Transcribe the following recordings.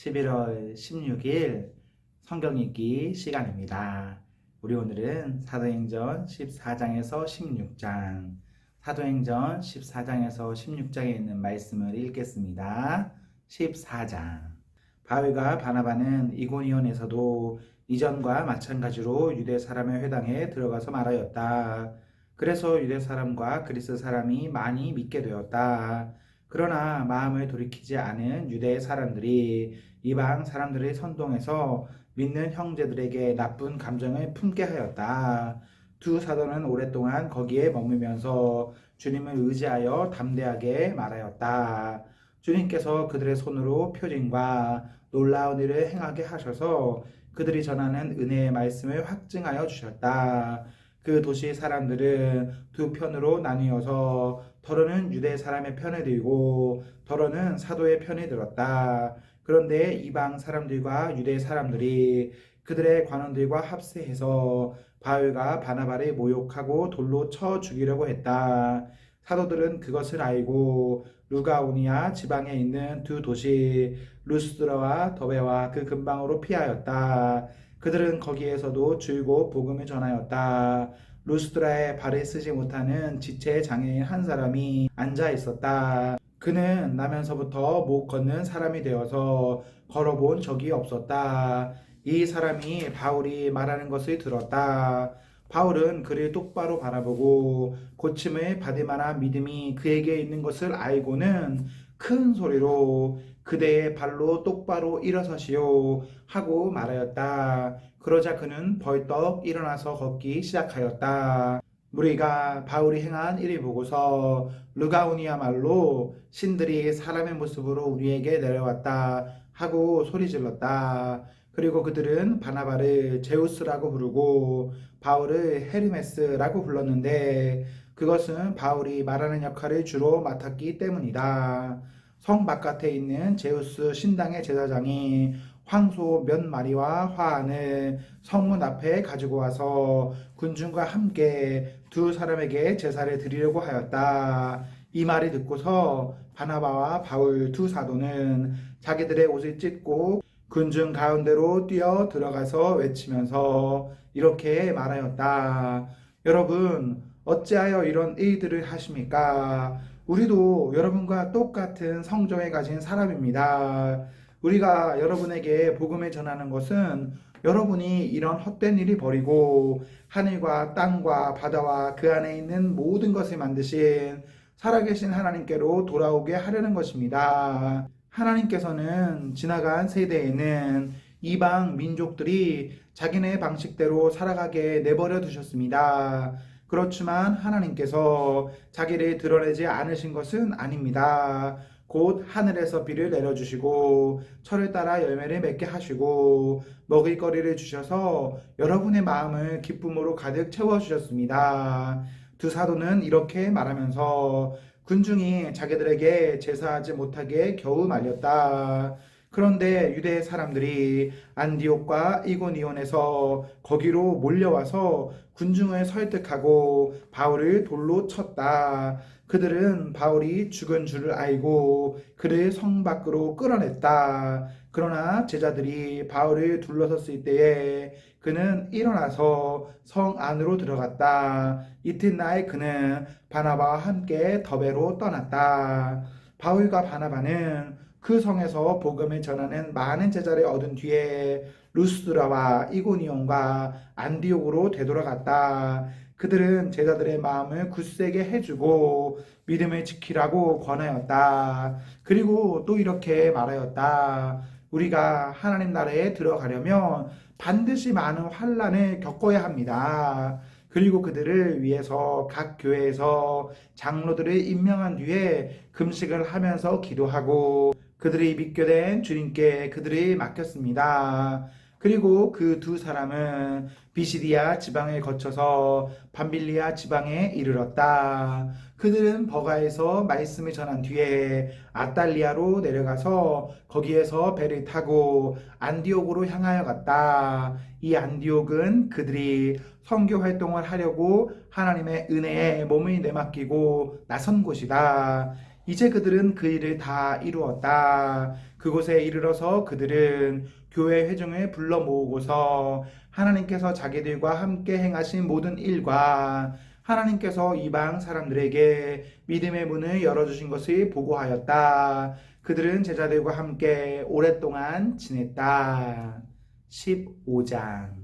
11월 16일 성경 읽기 시간입니다. 우리 오늘은 사도행전 14장에서 16장, 사도행전 14장에서 16장에 있는 말씀을 읽겠습니다. 14장. 바울과 바나바는 이고니온에서도 이전과 마찬가지로 유대 사람의 회당에 들어가서 말하였다. 그래서 유대 사람과 그리스 사람이 많이 믿게 되었다. 그러나 마음을 돌이키지 않은 유대 사람들이 이방 사람들의 선동에서 믿는 형제들에게 나쁜 감정을 품게 하였다. 두 사도는 오랫동안 거기에 머물면서 주님을 의지하여 담대하게 말하였다. 주님께서 그들의 손으로 표징과 놀라운 일을 행하게 하셔서 그들이 전하는 은혜의 말씀을 확증하여 주셨다. 그 도시 사람들은 두 편으로 나뉘어서 더러는 유대 사람의 편을 들고 더러는 사도의 편을 들었다. 그런데 이방 사람들과 유대 사람들이 그들의 관원들과 합세해서 바울과 바나바를 모욕하고 돌로 쳐 죽이려고 했다. 사도들은 그것을 알고 루가오니아 지방에 있는 두 도시 루스드라와 더베와 그 근방으로 피하였다. 그들은 거기에서도 줄곧 복음을 전하였다. 루스드라에 발을 쓰지 못하는 지체 장애인 한 사람이 앉아 있었다. 그는 나면서부터 못 걷는 사람이 되어서 걸어본 적이 없었다. 이 사람이 바울이 말하는 것을 들었다. 바울은 그를 똑바로 바라보고 고침을 받을 만한 믿음이 그에게 있는 것을 알고는 큰 소리로 그대의 발로 똑바로 일어서시오 하고 말하였다. 그러자 그는 벌떡 일어나서 걷기 시작하였다. 무리가 바울이 행한 일을 보고서 르가오니아 말로 신들이 사람의 모습으로 우리에게 내려왔다 하고 소리질렀다. 그리고 그들은 바나바를 제우스라고 부르고 바울을 헤르메스라고 불렀는데 그것은 바울이 말하는 역할을 주로 맡았기 때문이다. 성 바깥에 있는 제우스 신당의 제사장이 황소 몇 마리와 화환을 성문 앞에 가지고 와서 군중과 함께 두 사람에게 제사를 드리려고 하였다. 이 말을 듣고서 바나바와 바울 두 사도는 자기들의 옷을 찢고 군중 가운데로 뛰어 들어가서 외치면서 이렇게 말하였다. 여러분, 어찌하여 이런 일들을 하십니까? 우리도 여러분과 똑같은 성정을 가진 사람입니다. 우리가 여러분에게 복음을 전하는 것은 여러분이 이런 헛된 일이 버리고 하늘과 땅과 바다와 그 안에 있는 모든 것을 만드신 살아계신 하나님께로 돌아오게 하려는 것입니다. 하나님께서는 지나간 세대에는 이방 민족들이 자기네 방식대로 살아가게 내버려 두셨습니다. 그렇지만 하나님께서 자기를 드러내지 않으신 것은 아닙니다. 곧 하늘에서 비를 내려주시고 철을 따라 열매를 맺게 하시고 먹을거리를 주셔서 여러분의 마음을 기쁨으로 가득 채워주셨습니다. 두 사도는 이렇게 말하면서 군중이 자기들에게 제사하지 못하게 겨우 말렸다. 그런데 유대 사람들이 안디옥과 이고니온에서 거기로 몰려와서 군중을 설득하고 바울을 돌로 쳤다. 그들은 바울이 죽은 줄을 알고 그를 성 밖으로 끌어냈다. 그러나 제자들이 바울을 둘러섰을 때에 그는 일어나서 성 안으로 들어갔다. 이튿날 그는 바나바와 함께 더베로 떠났다. 바울과 바나바는 그 성에서 복음을 전하는 많은 제자를 얻은 뒤에 루스드라와 이고니온과 안디옥으로 되돌아갔다. 그들은 제자들의 마음을 굳세게 해주고 믿음을 지키라고 권하였다. 그리고 또 이렇게 말하였다. 우리가 하나님 나라에 들어가려면 반드시 많은 환난을 겪어야 합니다. 그리고 그들을 위해서 각 교회에서 장로들을 임명한 뒤에 금식을 하면서 기도하고 그들이 믿게 된 주님께 그들을 맡겼습니다. 그리고 그 두 사람은 비시디아 지방을 거쳐서 밤빌리아 지방에 이르렀다. 그들은 버가에서 말씀을 전한 뒤에 아탈리아로 내려가서 거기에서 배를 타고 안디옥으로 향하여 갔다. 이 안디옥은 그들이 선교 활동을 하려고 하나님의 은혜에 몸을 내맡기고 나선 곳이다. 이제 그들은 그 일을 다 이루었다. 그곳에 이르러서 그들은 교회 회중을 불러 모으고서 하나님께서 자기들과 함께 행하신 모든 일과 하나님께서 이방 사람들에게 믿음의 문을 열어주신 것을 보고하였다. 그들은 제자들과 함께 오랫동안 지냈다. 15장.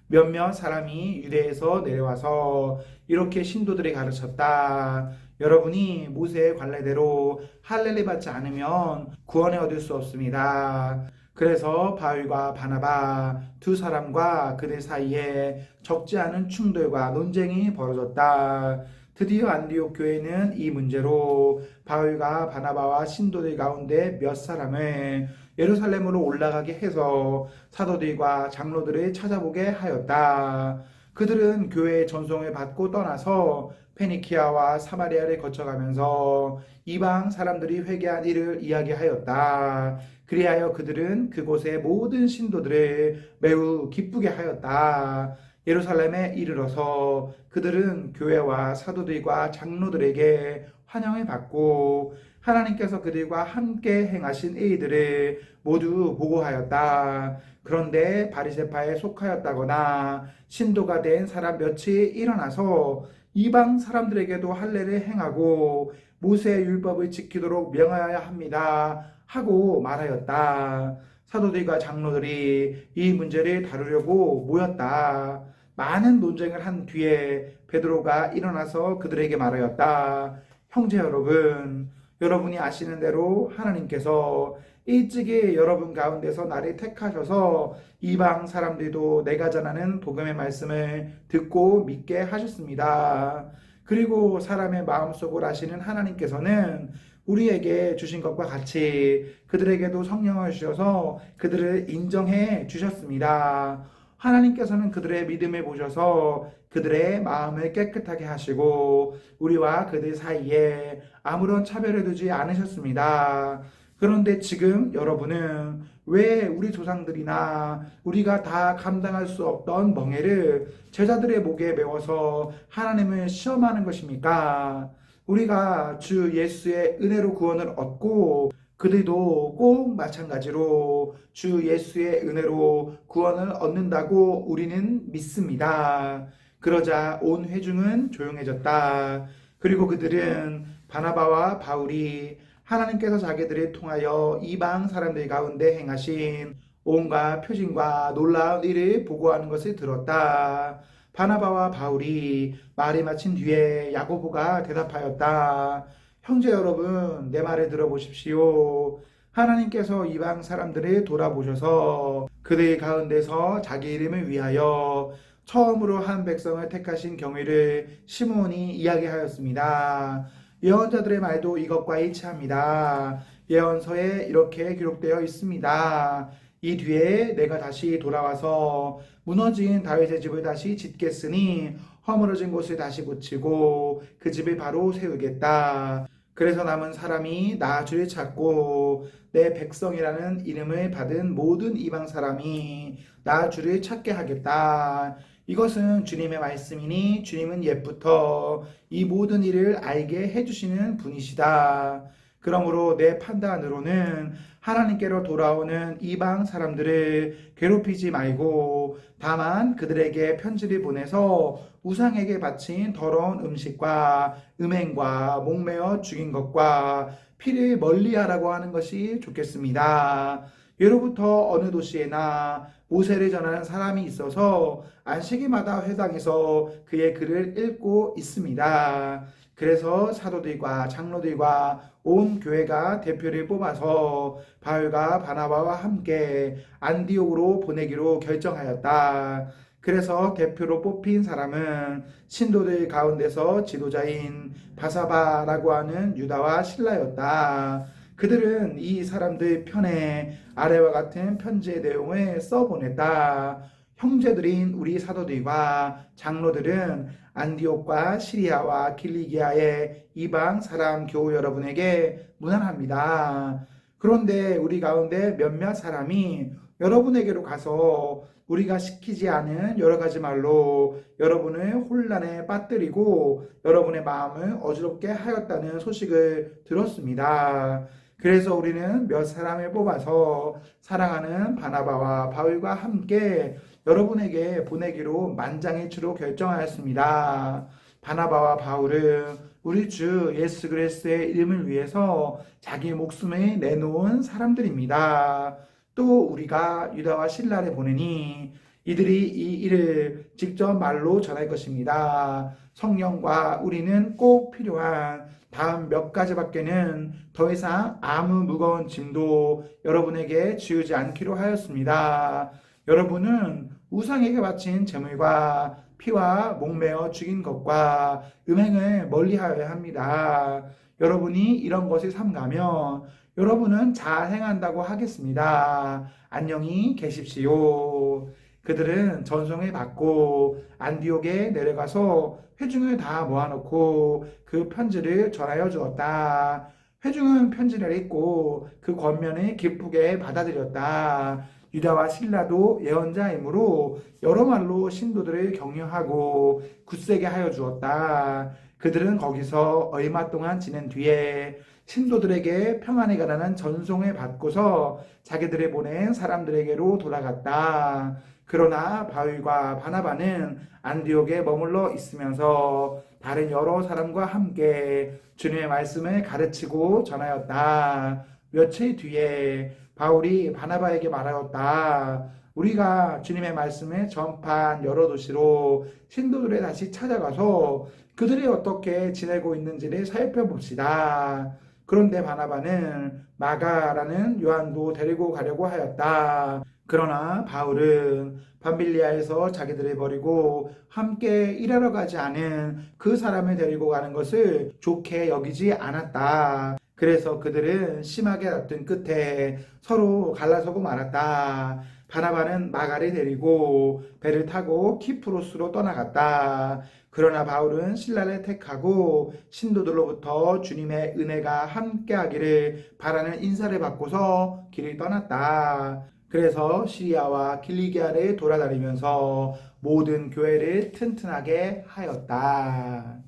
몇몇 사람이 유대에서 내려와서 이렇게 신도들이 가르쳤다. 여러분이 모세의 관례대로 할례를 받지 않으면 구원을 얻을 수 없습니다. 그래서 바울과 바나바 두 사람과 그들 사이에 적지 않은 충돌과 논쟁이 벌어졌다. 드디어 안디옥 교회는 이 문제로 바울과 바나바와 신도들 가운데 몇 사람을 예루살렘으로 올라가게 해서 사도들과 장로들을 찾아보게 하였다. 그들은 교회의 전송을 받고 떠나서 페니키아와 사마리아를 거쳐가면서 이방 사람들이 회개한 일을 이야기하였다. 그리하여 그들은 그곳의 모든 신도들을 매우 기쁘게 하였다. 예루살렘에 이르러서 그들은 교회와 사도들과 장로들에게 환영을 받고 하나님께서 그들과 함께 행하신 일들을 모두 보고하였다. 그런데 바리새파에 속하였다거나 신도가 된 사람 몇이 일어나서 이방 사람들에게도 할례를 행하고 모세의 율법을 지키도록 명하여야 합니다 하고 말하였다. 사도들과 장로들이 이 문제를 다루려고 모였다. 많은 논쟁을 한 뒤에 베드로가 일어나서 그들에게 말하였다. 형제 여러분, 여러분이 아시는 대로 하나님께서 일찍이 여러분 가운데서 나를 택하셔서 이방 사람들도 내가 전하는 복음의 말씀을 듣고 믿게 하셨습니다. 그리고 사람의 마음속을 아시는 하나님께서는 우리에게 주신 것과 같이 그들에게도 성령을 주셔서 그들을 인정해 주셨습니다. 하나님께서는 그들의 믿음을 보셔서 그들의 마음을 깨끗하게 하시고 우리와 그들 사이에 아무런 차별을 두지 않으셨습니다. 그런데 지금 여러분은 왜 우리 조상들이나 우리가 다 감당할 수 없던 멍에를 제자들의 목에 메워서 하나님을 시험하는 것입니까? 우리가 주 예수의 은혜로 구원을 얻고 그들도 꼭 마찬가지로 주 예수의 은혜로 구원을 얻는다고 우리는 믿습니다. 그러자 온 회중은 조용해졌다. 그리고 그들은 바나바와 바울이 하나님께서 자기들을 통하여 이방 사람들 가운데 행하신 온갖 표징과 놀라운 일을 보고하는 것을 들었다. 바나바와 바울이 말을 마친 뒤에 야고보가 대답하였다. 형제 여러분, 내 말을 들어보십시오. 하나님께서 이방 사람들을 돌아보셔서 그들 가운데서 자기 이름을 위하여 처음으로 한 백성을 택하신 경위를 시므온이 이야기하였습니다. 예언자들의 말도 이것과 일치합니다. 예언서에 이렇게 기록되어 있습니다. 이 뒤에 내가 다시 돌아와서 무너진 다윗의 집을 다시 짓겠으니 허물어진 곳을 다시 고치고 그 집을 바로 세우겠다. 그래서 남은 사람이 나 주를 찾고 내 백성이라는 이름을 받은 모든 이방 사람이 나 주를 찾게 하겠다. 이것은 주님의 말씀이니 주님은 옛부터 이 모든 일을 알게 해주시는 분이시다. 그러므로 내 판단으로는 하나님께로 돌아오는 이방 사람들을 괴롭히지 말고 다만 그들에게 편지를 보내서 우상에게 바친 더러운 음식과 음행과 목매어 죽인 것과 피를 멀리하라고 하는 것이 좋겠습니다. 예로부터 어느 도시에나 모세를 전하는 사람이 있어서 안식일마다 회당에서 그의 글을 읽고 있습니다. 그래서 사도들과 장로들과 온 교회가 대표를 뽑아서 바울과 바나바와 함께 안디옥으로 보내기로 결정하였다. 그래서 대표로 뽑힌 사람은 신도들 가운데서 지도자인 바사바라고 하는 유다와 실라였다. 그들은 이 사람들 편에 아래와 같은 편지의 내용을 써보냈다. 형제들인 우리 사도들과 장로들은 안디옥과 시리아와 길리기아의 이방 사람 교우 여러분에게 문안합니다. 그런데 우리 가운데 몇몇 사람이 여러분에게로 가서 우리가 시키지 않은 여러 가지 말로 여러분을 혼란에 빠뜨리고 여러분의 마음을 어지럽게 하였다는 소식을 들었습니다. 그래서 우리는 몇 사람을 뽑아서 사랑하는 바나바와 바울과 함께 여러분에게 보내기로 만장일치로 결정하였습니다. 바나바와 바울은 우리 주 예수 그리스도의 이름을 위해서 자기 목숨을 내놓은 사람들입니다. 또 우리가 유다와 실라를 보내니 이들이 이 일을 직접 말로 전할 것입니다. 성령과 우리는 꼭 필요한 다음 몇 가지밖에는 더 이상 아무 무거운 짐도 여러분에게 지우지 않기로 하였습니다. 여러분은 우상에게 바친 제물과 피와 목매어 죽인 것과 음행을 멀리하여야 합니다. 여러분이 이런 것을 삼가면 여러분은 잘 행한다고 하겠습니다. 안녕히 계십시오. 그들은 전송을 받고 안디옥에 내려가서 회중을 다 모아놓고 그 편지를 전하여 주었다. 회중은 편지를 읽고 그 권면을 기쁘게 받아들였다. 유다와 실라도 예언자이므로 여러 말로 신도들을 격려하고 굳세게 하여 주었다. 그들은 거기서 얼마 동안 지낸 뒤에 신도들에게 평안에 관한 전송을 받고서 자기들을 보낸 사람들에게로 돌아갔다. 그러나 바울과 바나바는 안디옥에 머물러 있으면서 다른 여러 사람과 함께 주님의 말씀을 가르치고 전하였다. 며칠 뒤에 바울이 바나바에게 말하였다. 우리가 주님의 말씀을 전파한 여러 도시로 신도들에 다시 찾아가서 그들이 어떻게 지내고 있는지를 살펴봅시다. 그런데 바나바는 마가라는 요한도 데리고 가려고 하였다. 그러나 바울은 밤빌리아에서 자기들을 버리고 함께 일하러 가지 않은 그 사람을 데리고 가는 것을 좋게 여기지 않았다. 그래서 그들은 심하게 다툰 끝에 서로 갈라서고 말았다. 바나바는 마가를 데리고 배를 타고 키프로스로 떠나갔다. 그러나 바울은 신라를 택하고 신도들로부터 주님의 은혜가 함께하기를 바라는 인사를 받고서 길을 떠났다. 그래서 시리아와 길리기아를 돌아다니면서 모든 교회를 튼튼하게 하였다.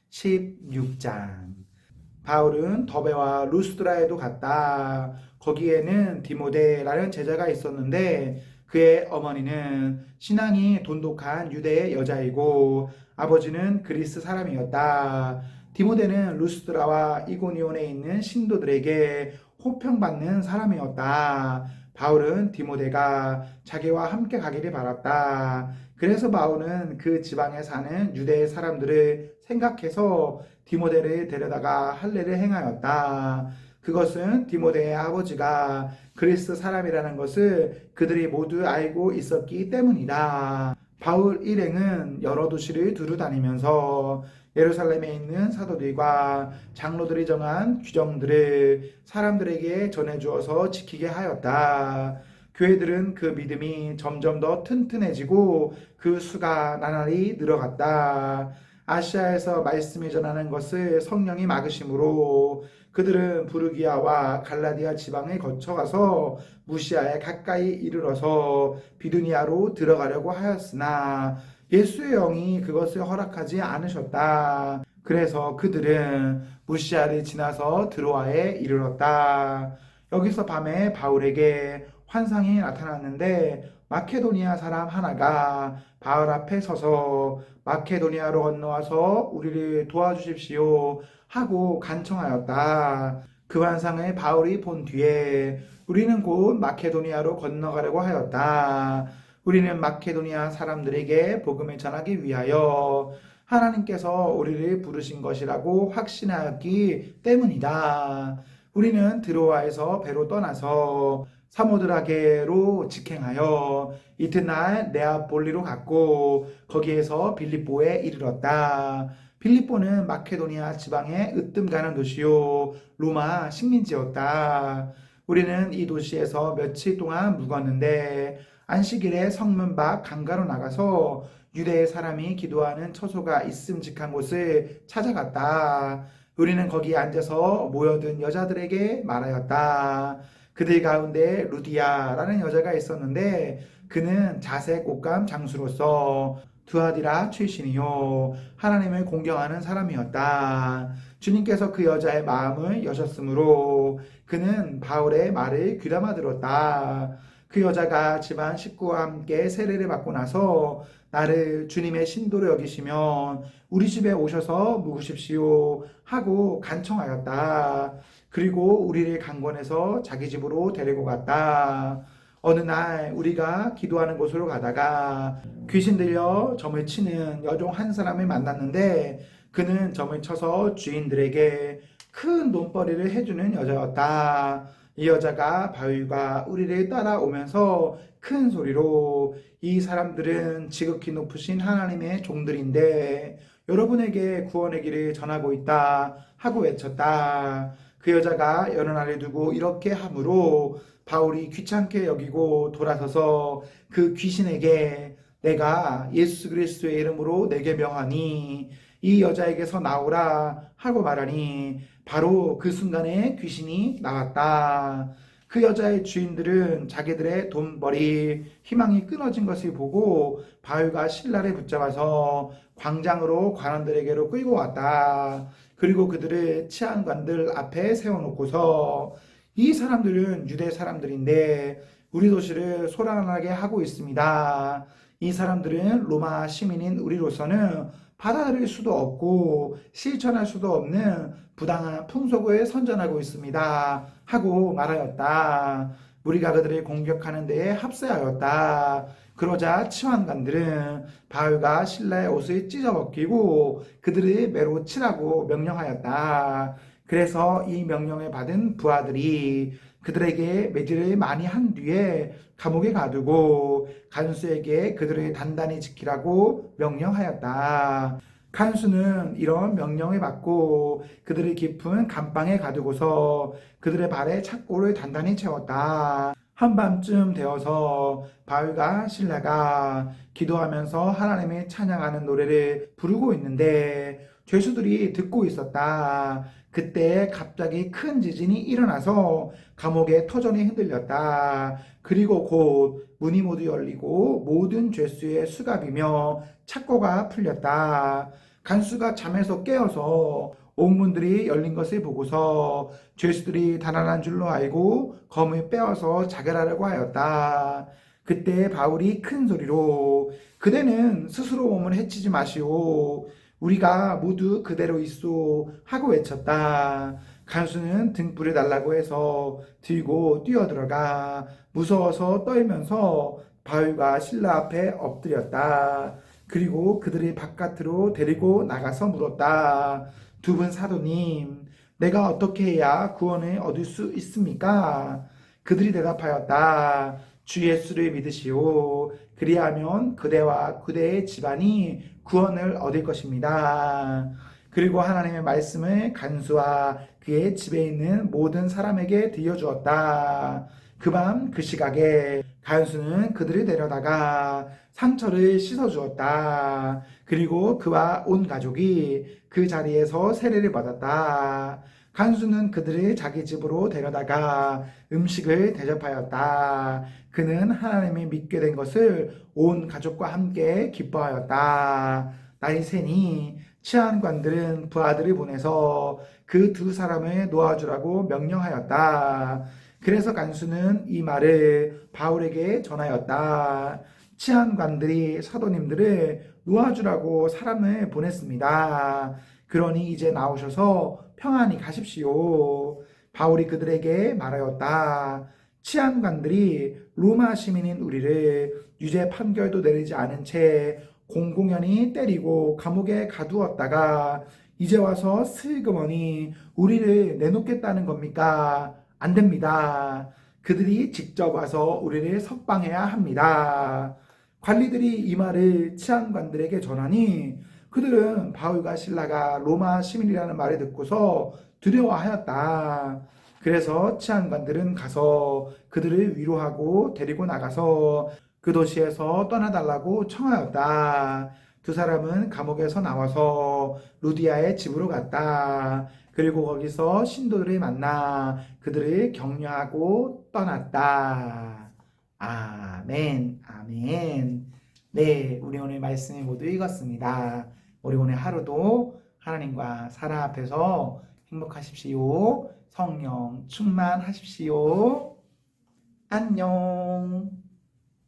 16장. 바울은 더베와 루스드라에도 갔다. 거기에는 디모데라는 제자가 있었는데 그의 어머니는 신앙이 돈독한 유대의 여자이고 아버지는 그리스 사람이었다. 디모데는 루스드라와 이고니온에 있는 신도들에게 호평받는 사람이었다. 바울은 디모데가 자기와 함께 가기를 바랐다. 그래서 바울은 그 지방에 사는 유대의 사람들을 생각해서 디모데를 데려다가 할례를 행하였다. 그것은 디모데의 아버지가 그리스 사람이라는 것을 그들이 모두 알고 있었기 때문이다. 바울 일행은 여러 도시를 두루 다니면서 예루살렘에 있는 사도들과 장로들이 정한 규정들을 사람들에게 전해주어서 지키게 하였다. 교회들은 그 믿음이 점점 더 튼튼해지고 그 수가 나날이 늘어갔다. 아시아에서 말씀을 전하는 것을 성령이 막으심으로 그들은 부르기아와 갈라디아 지방을 거쳐가서 무시아에 가까이 이르러서 비두니아로 들어가려고 하였으나 예수의 영이 그것을 허락하지 않으셨다. 그래서 그들은 무시아를 지나서 드로아에 이르렀다. 여기서 밤에 바울에게 환상이 나타났는데 마케도니아 사람 하나가 바울 앞에 서서 마케도니아로 건너와서 우리를 도와주십시오 하고 간청하였다. 그 환상을 바울이 본 뒤에 우리는 곧 마케도니아로 건너가려고 하였다. 우리는 마케도니아 사람들에게 복음을 전하기 위하여 하나님께서 우리를 부르신 것이라고 확신하였기 때문이다. 우리는 드로아에서 배로 떠나서 사모드라게로 직행하여 이튿날 네아폴리로 갔고 거기에서 빌립보에 이르렀다. 빌립보는 마케도니아 지방의 으뜸 가는 도시요 로마 식민지였다. 우리는 이 도시에서 며칠 동안 묵었는데 안식일에 성문 밖 강가로 나가서 유대의 사람이 기도하는 처소가 있음직한 곳을 찾아갔다. 우리는 거기에 앉아서 모여든 여자들에게 말하였다. 그들 가운데 루디아라는 여자가 있었는데 그는 자색 옷감 장수로서 두아디라 출신이요 하나님을 공경하는 사람이었다. 주님께서 그 여자의 마음을 여셨으므로 그는 바울의 말을 귀담아 들었다. 그 여자가 집안 식구와 함께 세례를 받고 나서 나를 주님의 신도로 여기시면 우리 집에 오셔서 묵으십시오 하고 간청하였다. 그리고 우리를 강권해서 자기 집으로 데리고 갔다. 어느 날 우리가 기도하는 곳으로 가다가 귀신 들려 점을 치는 여종 한 사람을 만났는데 그는 점을 쳐서 주인들에게 큰 돈벌이를 해주는 여자였다. 이 여자가 바울과 우리를 따라오면서 큰 소리로 이 사람들은 지극히 높으신 하나님의 종들인데 여러분에게 구원의 길을 전하고 있다 하고 외쳤다. 그 여자가 여러 날을 두고 이렇게 하므로 바울이 귀찮게 여기고 돌아서서 그 귀신에게 내가 예수 그리스도의 이름으로 내게 명하니 이 여자에게서 나오라 하고 말하니 바로 그 순간에 귀신이 나왔다. 그 여자의 주인들은 자기들의 돈벌이 희망이 끊어진 것을 보고 바울과 실라를 붙잡아서 광장으로 관원들에게로 끌고 왔다. 그리고 그들을 치안관들 앞에 세워놓고서 이 사람들은 유대 사람들인데 우리 도시를 소란하게 하고 있습니다. 이 사람들은 로마 시민인 우리로서는 받아들일 수도 없고 실천할 수도 없는 부당한 풍속을 선전하고 있습니다. 하고 말하였다. 우리가 그들을 공격하는 데에 합세하였다. 그러자 치환관들은 바울과 신라의 옷을 찢어벗기고 그들을 매로 치라고 명령하였다. 그래서 이 명령을 받은 부하들이 그들에게 매질을 많이 한 뒤에 감옥에 가두고 간수에게 그들을 단단히 지키라고 명령하였다. 간수는 이런 명령을 받고 그들을 깊은 감방에 가두고서 그들의 발에 착고를 단단히 채웠다. 한밤쯤 되어서 바울과 실라가 기도하면서 하나님을 찬양하는 노래를 부르고 있는데 죄수들이 듣고 있었다. 그때 갑자기 큰 지진이 일어나서 감옥의 터전이 흔들렸다. 그리고 곧 문이 모두 열리고 모든 죄수의 수갑이며 착고가 풀렸다. 간수가 잠에서 깨어서 옥문들이 열린 것을 보고서 죄수들이 달아난 줄로 알고 검을 빼어서 자결하려고 하였다. 그때 바울이 큰 소리로 그대는 스스로 몸을 해치지 마시오. 우리가 모두 그대로 있소 하고 외쳤다. 간수는 등불을 달라고 해서 들고 뛰어들어가 무서워서 떨면서 바울과 실라 앞에 엎드렸다. 그리고 그들이 바깥으로 데리고 나가서 물었다. 두 분 사도님, 내가 어떻게 해야 구원을 얻을 수 있습니까? 그들이 대답하였다. 주 예수를 믿으시오. 그리하면 그대와 그대의 집안이 구원을 얻을 것입니다. 그리고 하나님의 말씀을 간수와 그의 집에 있는 모든 사람에게 들려주었다. 그 밤 그 시각에 간수는 그들을 데려다가 상처를 씻어주었다. 그리고 그와 온 가족이 그 자리에서 세례를 받았다. 간수는 그들을 자기 집으로 데려다가 음식을 대접하였다. 그는 하나님을 믿게 된 것을 온 가족과 함께 기뻐하였다. 날이 새니 치안관들은 부하들을 보내서 그 두 사람을 놓아주라고 명령하였다. 그래서 간수는 이 말을 바울에게 전하였다. 치안관들이 사도님들을 놓아주라고 사람을 보냈습니다. 그러니 이제 나오셔서 평안히 가십시오. 바울이 그들에게 말하였다. 치안관들이 로마 시민인 우리를 유죄 판결도 내리지 않은 채 공공연히 때리고 감옥에 가두었다가 이제 와서 슬그머니 우리를 내놓겠다는 겁니까? 안 됩니다. 그들이 직접 와서 우리를 석방해야 합니다. 관리들이 이 말을 치안관들에게 전하니 그들은 바울과 실라가 로마 시민이라는 말을 듣고서 두려워하였다. 그래서 치안관들은 가서 그들을 위로하고 데리고 나가서 그 도시에서 떠나달라고 청하였다. 두 사람은 감옥에서 나와서 루디아의 집으로 갔다. 그리고 거기서 신도들을 만나 그들을 격려하고 떠났다. 아멘, 아멘. 네, 우리 오늘 말씀을 모두 읽었습니다. 우리 오늘 하루도 하나님과 사랑 앞에서 행복하십시오. 성령 충만하십시오. 안녕.